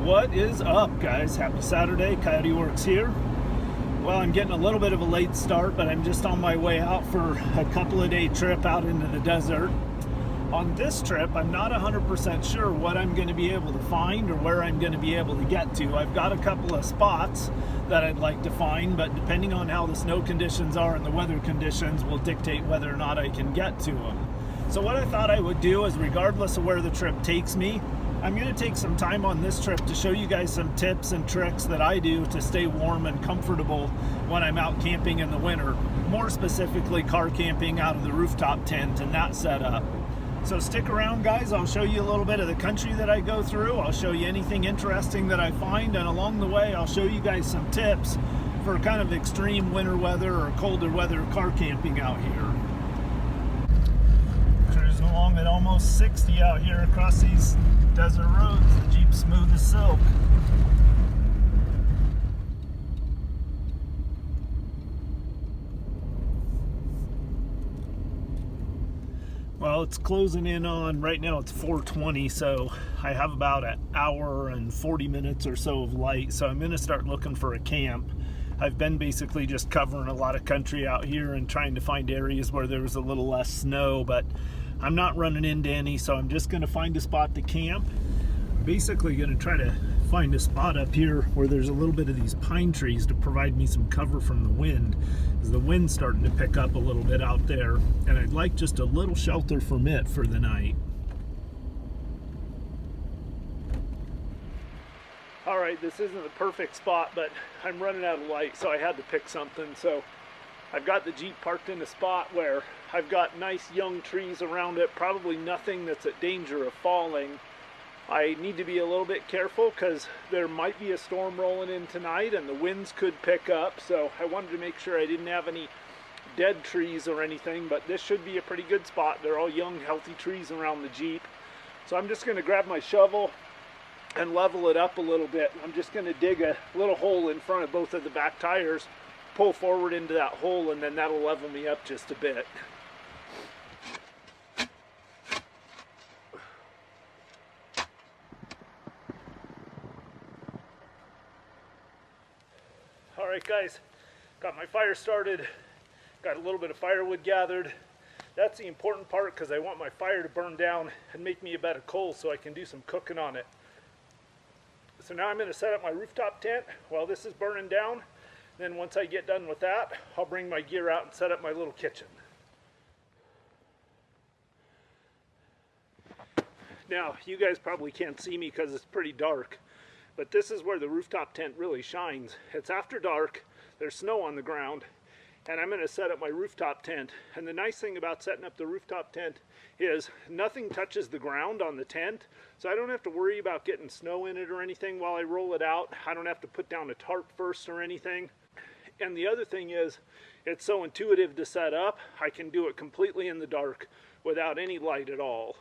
What is up, guys? Happy Saturday. Coyote Works here. Well, I'm getting a little bit of a late start, but I'm just on my way out for a couple of day trip out into the desert. On this trip, I'm not 100% sure what I'm going to be able to find or where I'm going to be able to get to. I've got a couple of spots that I'd like to find, but depending on how the snow conditions are and the weather conditions will dictate whether or not I can get to them. So what I thought I would do is, regardless of where the trip takes me, I'm going to take some time on this trip to show you guys some tips and tricks that I do to stay warm and comfortable when I'm out camping in the winter. More specifically, car camping out of the rooftop tent and that setup. So stick around, guys. I'll show you a little bit of the country that I go through. I'll show you anything interesting that I find, and along the way I'll show you guys some tips for kind of extreme winter weather or colder weather car camping out here. Cruising along at almost 60 out here across these desert roads. The Jeep's smooth as silk. Well, it's closing in on, right now it's 4:20, so I have about an hour and 40 minutes or so of light, so I'm going to start looking for a camp. I've been basically just covering a lot of country out here and trying to find areas where there was a little less snow, but I'm not running into any, so I'm just going to find a spot to camp. I'm basically going to try to find a spot up here where there's a little bit of these pine trees to provide me some cover from the wind, because the wind's starting to pick up a little bit out there, and I'd like just a little shelter from it for the night. Alright, this isn't the perfect spot, but I'm running out of light, so I had to pick something. So I've got the Jeep parked in a spot where I've got nice young trees around it, probably nothing that's at danger of falling. I need to be a little bit careful because there might be a storm rolling in tonight and the winds could pick up, so I wanted to make sure I didn't have any dead trees or anything, but this should be a pretty good spot. They're all young, healthy trees around the Jeep. So I'm just going to grab my shovel and level it up a little bit. I'm just going to dig a little hole in front of both of the back tires, pull forward into that hole, and then that'll level me up just a bit. Alright guys, got my fire started, got a little bit of firewood gathered. That's the important part because I want my fire to burn down and make me a bed of coal so I can do some cooking on it. So now I'm going to set up my rooftop tent while this is burning down. Then once I get done with that, I'll bring my gear out and set up my little kitchen. Now, you guys probably can't see me because it's pretty dark, but this is where the rooftop tent really shines. It's after dark, there's snow on the ground, and I'm going to set up my rooftop tent. And the nice thing about setting up the rooftop tent is nothing touches the ground on the tent, so I don't have to worry about getting snow in it or anything while I roll it out. I don't have to put down a tarp first or anything. And the other thing is, it's so intuitive to set up, I can do it completely in the dark without any light at all.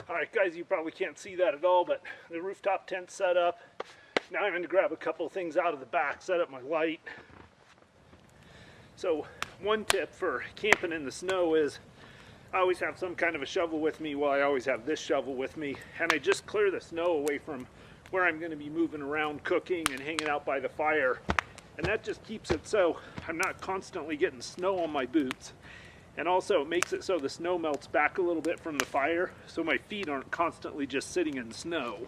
Alright guys, you probably can't see that at all, but the rooftop tent's set up. Now I'm going to grab a couple of things out of the back, set up my light. So one tip for camping in the snow is I always have some kind of a shovel with me. Well, I always have this shovel with me, and I just clear the snow away from where I'm going to be moving around cooking and hanging out by the fire. And that just keeps it so I'm not constantly getting snow on my boots. And also it makes it so the snow melts back a little bit from the fire, so my feet aren't constantly just sitting in snow.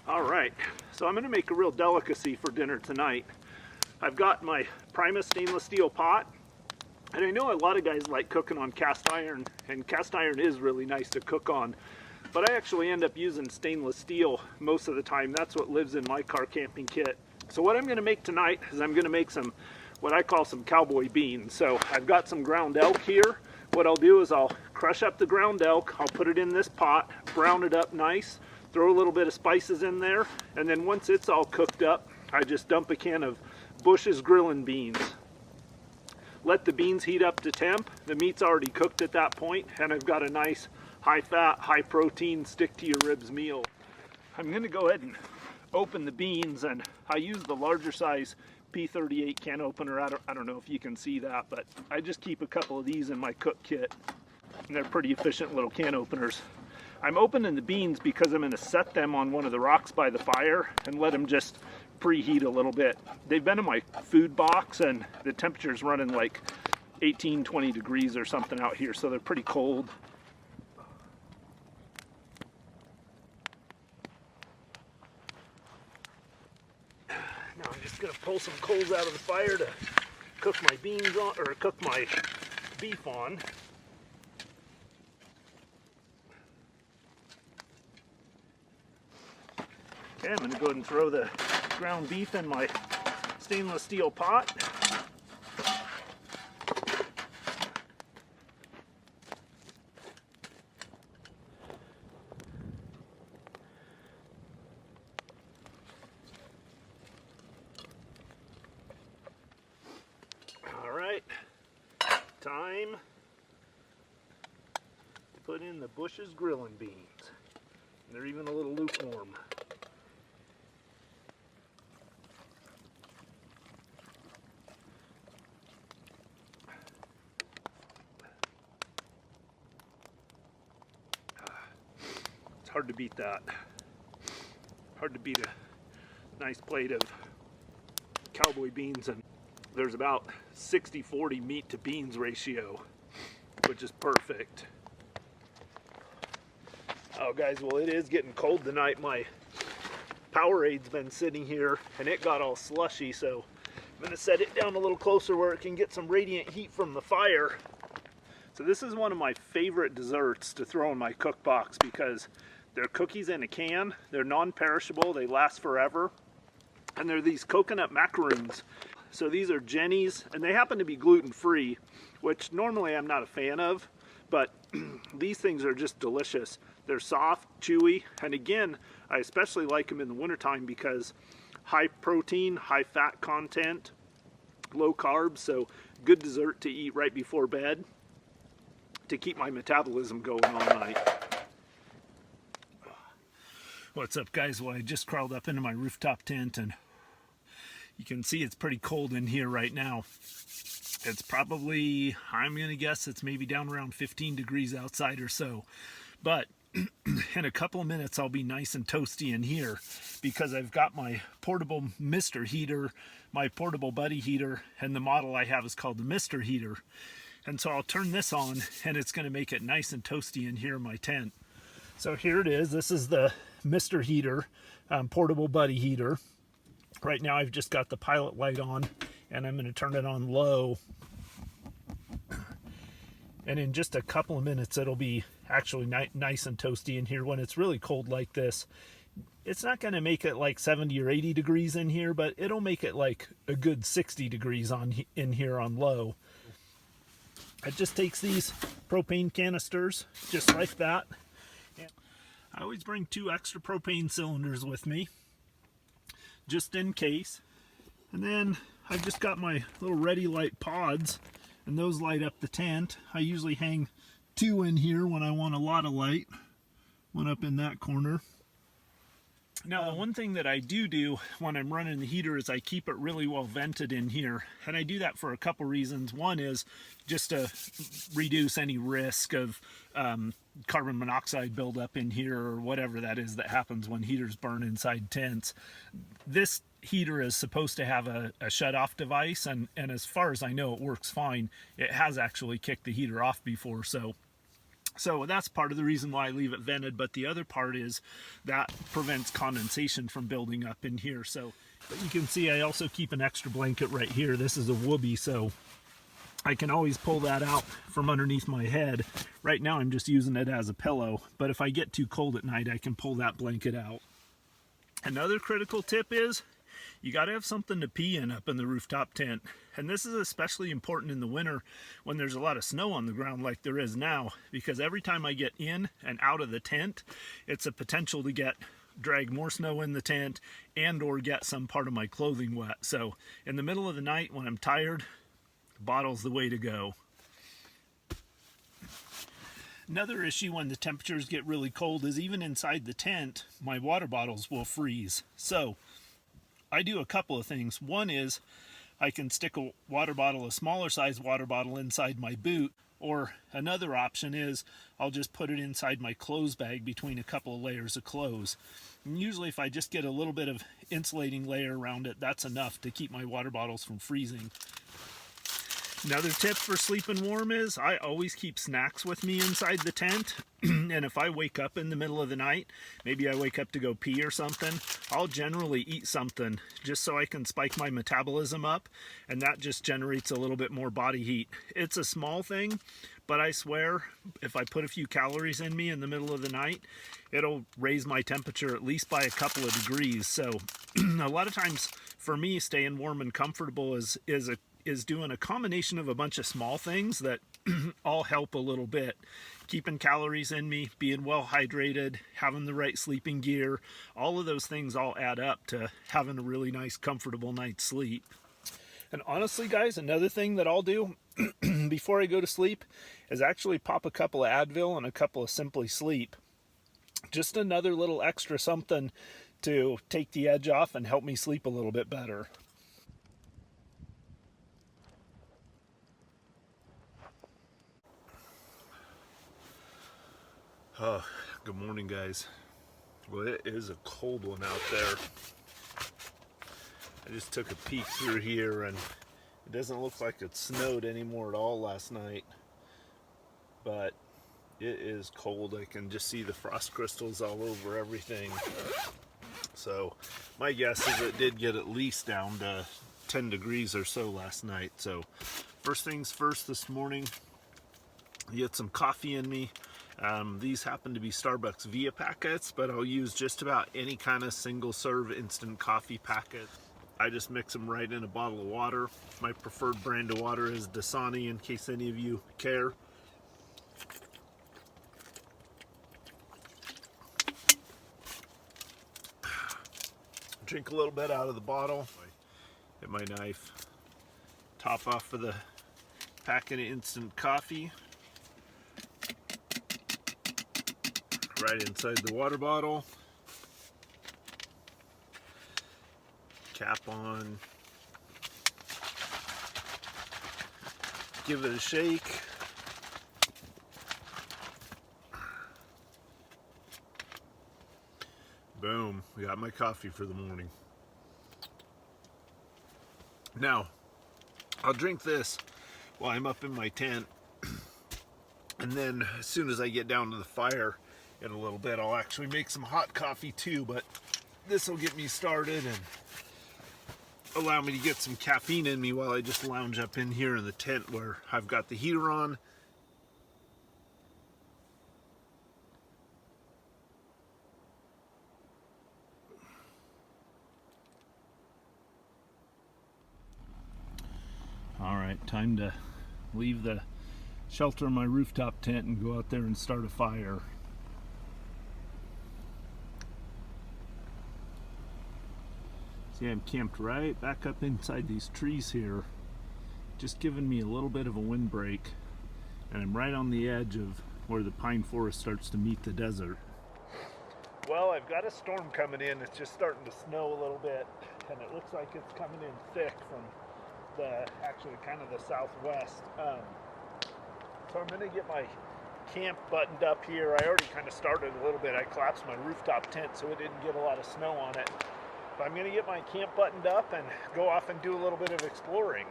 Alright, so I'm going to make a real delicacy for dinner tonight. I've got my Primus stainless steel pot, and I know a lot of guys like cooking on cast iron, and cast iron is really nice to cook on. But I actually end up using stainless steel most of the time. That's what lives in my car camping kit. So what I'm going to make tonight is I'm going to make some, what I call some cowboy beans. So I've got some ground elk here. What I'll do is I'll crush up the ground elk, I'll put it in this pot, brown it up nice, throw a little bit of spices in there, and then once it's all cooked up, I just dump a can of Bush's grilling beans. Let the beans heat up to temp. The meat's already cooked at that point, and I've got a nice high fat, high protein, stick to your ribs meal. I'm going to go ahead and open the beans, and I use the larger size P38 can opener. I don't know if you can see that, but I just keep a couple of these in my cook kit, and they're pretty efficient little can openers. I'm opening the beans because I'm going to set them on one of the rocks by the fire and let them just preheat a little bit. They've been in my food box, and the temperature's running like 18, 20 degrees or something out here, so they're pretty cold. Now I'm just going to pull some coals out of the fire to cook my beans on, or cook my beef on. Okay, I'm going to go ahead and throw the ground beef in my stainless steel pot. Time to put in the Bush's grilling beans. And they're even a little lukewarm. It's hard to beat that. Hard to beat a nice plate of Cowboy beans, and there's about 60-40 meat to beans ratio, which is perfect. Oh guys, well, it is getting cold tonight. My Powerade's been sitting here and it got all slushy, so I'm gonna set it down a little closer where it can get some radiant heat from the fire. So this is one of my favorite desserts to throw in my cook box because they're cookies in a can, they're non-perishable, they last forever, and they're these coconut macaroons. So these are Jenny's, and they happen to be gluten-free, which normally I'm not a fan of, but these things are just delicious. They're soft, chewy, and again, I especially like them in the wintertime because high protein, high fat content, low carbs, so good dessert to eat right before bed to keep my metabolism going all night. What's up, guys? Well, I just crawled up into my rooftop tent, and you can see it's pretty cold in here right now. It's probably, I'm going to guess it's maybe down around 15 degrees outside or so. But in a couple of minutes, I'll be nice and toasty in here because I've got my portable Mr. heater, my portable buddy heater, and the model I have is called the Mr. heater. And so I'll turn this on, and it's going to make it nice and toasty in here in my tent. So here it is. This is the Mr. heater, portable buddy heater. Right now I've just got the pilot light on, and I'm going to turn it on low. And in just a couple of minutes it'll be actually nice and toasty in here. When it's really cold like this, it's not going to make it like 70 or 80 degrees in here, but it'll make it like a good 60 degrees in here on low. It just takes these propane canisters just like that. I always bring 2 extra propane cylinders with me, just in case. And then I've just got my little ready light pods, and those light up the tent. I usually hang 2 in here when I want a lot of light. One up in that corner. Now, the one thing that I do when I'm running the heater is I keep it really well vented in here. And I do that for a couple reasons. One is just to reduce any risk of carbon monoxide buildup in here or whatever that is that happens when heaters burn inside tents. This heater is supposed to have a shut-off device, and as far as I know, it works fine. It has actually kicked the heater off before, so that's part of the reason why I leave it vented, but the other part is that prevents condensation from building up in here. But you can see I also keep an extra blanket right here. This is a whoopee, so I can always pull that out from underneath my head. Right now I'm just using it as a pillow, but if I get too cold at night, I can pull that blanket out. Another critical tip is you got to have something to pee in up in the rooftop tent. And this is especially important in the winter when there's a lot of snow on the ground like there is now, because every time I get in and out of the tent, it's a potential to drag more snow in the tent and or get some part of my clothing wet. So in the middle of the night when I'm tired, the bottle's the way to go. Another issue when the temperatures get really cold is even inside the tent, my water bottles will freeze. So I do a couple of things. One is I can stick a water bottle, a smaller size water bottle, inside my boot, or another option is I'll just put it inside my clothes bag between a couple of layers of clothes. And usually if I just get a little bit of insulating layer around it, that's enough to keep my water bottles from freezing. Another tip for sleeping warm is I always keep snacks with me inside the tent. And if I wake up in the middle of the night, maybe I wake up to go pee or something, I'll generally eat something just so I can spike my metabolism up, and that just generates a little bit more body heat. It's a small thing, but I swear if I put a few calories in me in the middle of the night, it'll raise my temperature at least by a couple of degrees. So a lot of times for me, staying warm and comfortable is doing a combination of a bunch of small things that all help a little bit. Keeping calories in me, being well hydrated, having the right sleeping gear, all of those things all add up to having a really nice, comfortable night's sleep. And honestly, guys, another thing that I'll do before I go to sleep is actually pop a couple of Advil and a couple of Simply Sleep. Just another little extra something to take the edge off and help me sleep a little bit better. Oh, good morning, guys. Well, it is a cold one out there. I just took a peek through here and it doesn't look like it snowed anymore at all last night, but it is cold. I can just see the frost crystals all over everything. So my guess is it did get at least down to 10 degrees or so last night. So first things first this morning, get some coffee in me. These happen to be Starbucks Via packets, but I'll use just about any kind of single serve instant coffee packet. I just mix them right in a bottle of water. My preferred brand of water is Dasani, in case any of you care. Drink a little bit out of the bottle. Get my knife. Top off of the packet of instant coffee. Right inside the water bottle. Cap on. Give it a shake. Boom, we got my coffee for the morning. Now, I'll drink this while I'm up in my tent, and then as soon as I get down to the fire in a little bit, I'll actually make some hot coffee too, but this will get me started and allow me to get some caffeine in me while I just lounge up in here in the tent where I've got the heater on. All right, time to leave the shelter of my rooftop tent and go out there and start a fire. See, I'm camped right back up inside these trees here, just giving me a little bit of a windbreak, and I'm right on the edge of where the pine forest starts to meet the desert. Well, I've got a storm coming in. It's just starting to snow a little bit, and it looks like it's coming in thick from actually kind of the southwest. So I'm going to get my camp buttoned up here. I already kind of started a little bit. I collapsed my rooftop tent so it didn't get a lot of snow on it. But I'm going to get my camp buttoned up and go off and do a little bit of exploring.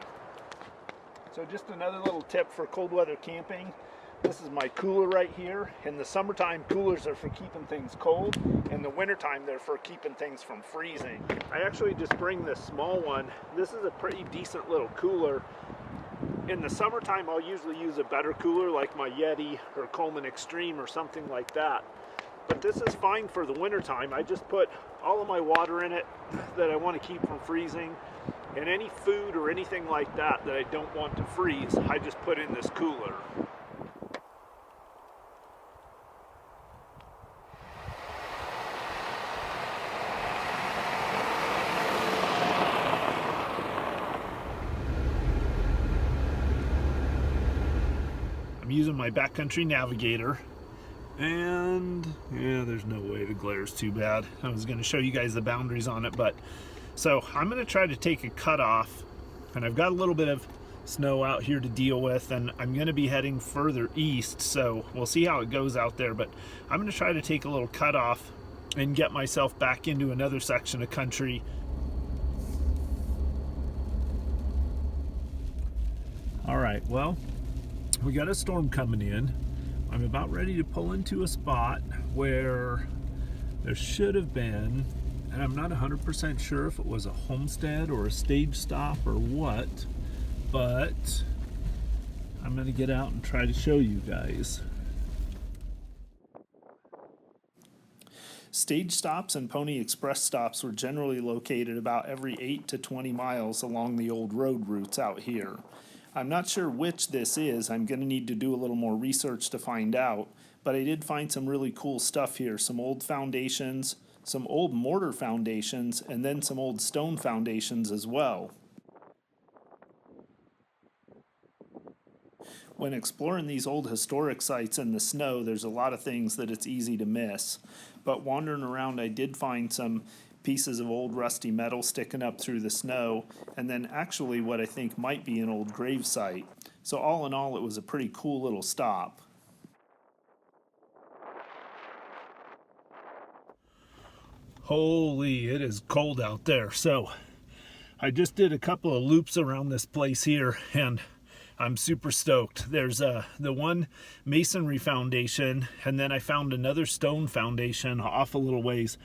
So just another little tip for cold weather camping. This is my cooler right here. In the summertime, coolers are for keeping things cold. In the wintertime, they're for keeping things from freezing. I actually just bring this small one. This is a pretty decent little cooler. In the summertime, I'll usually use a better cooler like my Yeti or Coleman Extreme or something like that. But this is fine for the wintertime. I just put all of my water in it that I want to keep from freezing, and any food or anything like that that I don't want to freeze, I just put in this cooler. I'm using my backcountry navigator. And yeah, there's no way the glare is too bad. I was going to show you guys the boundaries on it, but So I'm going to try to take a cutoff, and I've got a little bit of snow out here to deal with, and I'm going to be heading further east, so we'll see how it goes out there. But I'm going to try to take a little cutoff and get myself back into another section of country. All right, well, we got a storm coming in. I'm about ready to pull into a spot where there should have been, and I'm not 100% sure if it was a homestead or a stage stop or what, but I'm going to get out and try to show you guys. Stage stops and Pony Express stops were generally located about every 8 to 20 miles along the old road routes out here. I'm not sure which this is. I'm going to need to do a little more research to find out, but I did find some really cool stuff here. Some old foundations, some old mortar foundations, and then some old stone foundations as well. When exploring these old historic sites in the snow, there's a lot of things that it's easy to miss. But wandering around, I did find some pieces of old rusty metal sticking up through the snow, and then actually what I think might be an old grave site. So all in all, it was a pretty cool little stop. Holy, it is cold out there. So I just did a couple of loops around this place here, and I'm super stoked. There's the one masonry foundation, and then I found another stone foundation off a little ways.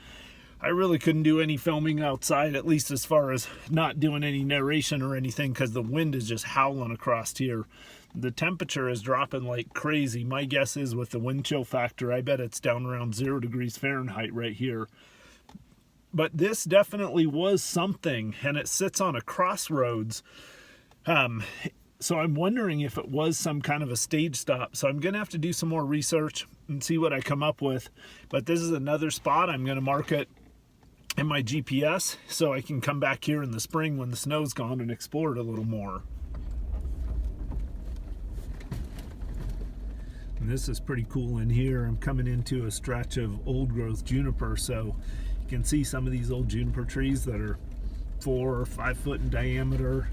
I really couldn't do any filming outside, at least as far as not doing any narration or anything, because the wind is just howling across here. The temperature is dropping like crazy. My guess is with the wind chill factor, I bet it's down around 0 degrees Fahrenheit right here. But this definitely was something, and it sits on a crossroads. So I'm wondering if it was some kind of a stage stop. So I'm going to have to do some more research and see what I come up with. But this is another spot. I'm going to mark it in my GPS so I can come back here in the spring when the snow's gone and explore it a little more. And this is pretty cool in here. I'm coming into a stretch of old growth juniper, so you can see some of these old juniper trees that are 4 or 5 foot in diameter.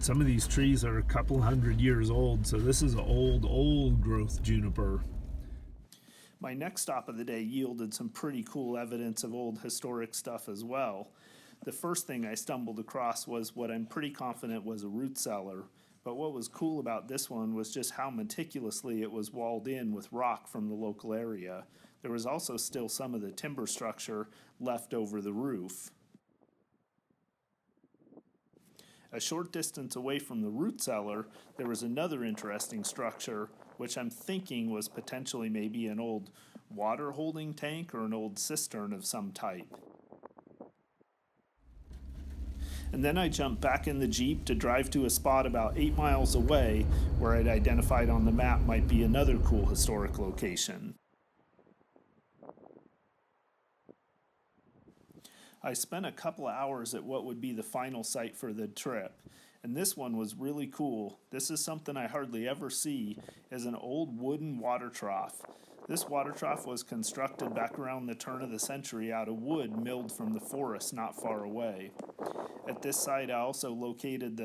Some of these trees are a couple hundred years old, so this is an old growth juniper. My next stop of the day yielded some pretty cool evidence of old historic stuff as well. The first thing I stumbled across was what I'm pretty confident was a root cellar, but what was cool about this one was just how meticulously it was walled in with rock from the local area. There was also still some of the timber structure left over the roof. A short distance away from the root cellar, there was another interesting structure, which I'm thinking was potentially maybe an old water holding tank or an old cistern of some type. And then I jumped back in the Jeep to drive to a spot about 8 miles away where I'd identified on the map might be another cool historic location. I spent a couple of hours at what would be the final site for the trip, and this one was really cool. This is something I hardly ever see, is an old wooden water trough. This water trough was constructed back around the turn of the century out of wood milled from the forest not far away. At this site I also located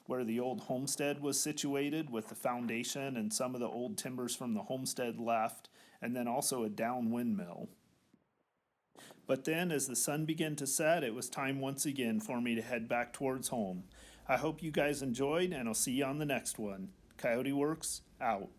where the old homestead was situated, with the foundation and some of the old timbers from the homestead left, and then also a down windmill. But then, as the sun began to set, it was time once again for me to head back towards home. I hope you guys enjoyed, and I'll see you on the next one. Coyote Works, out.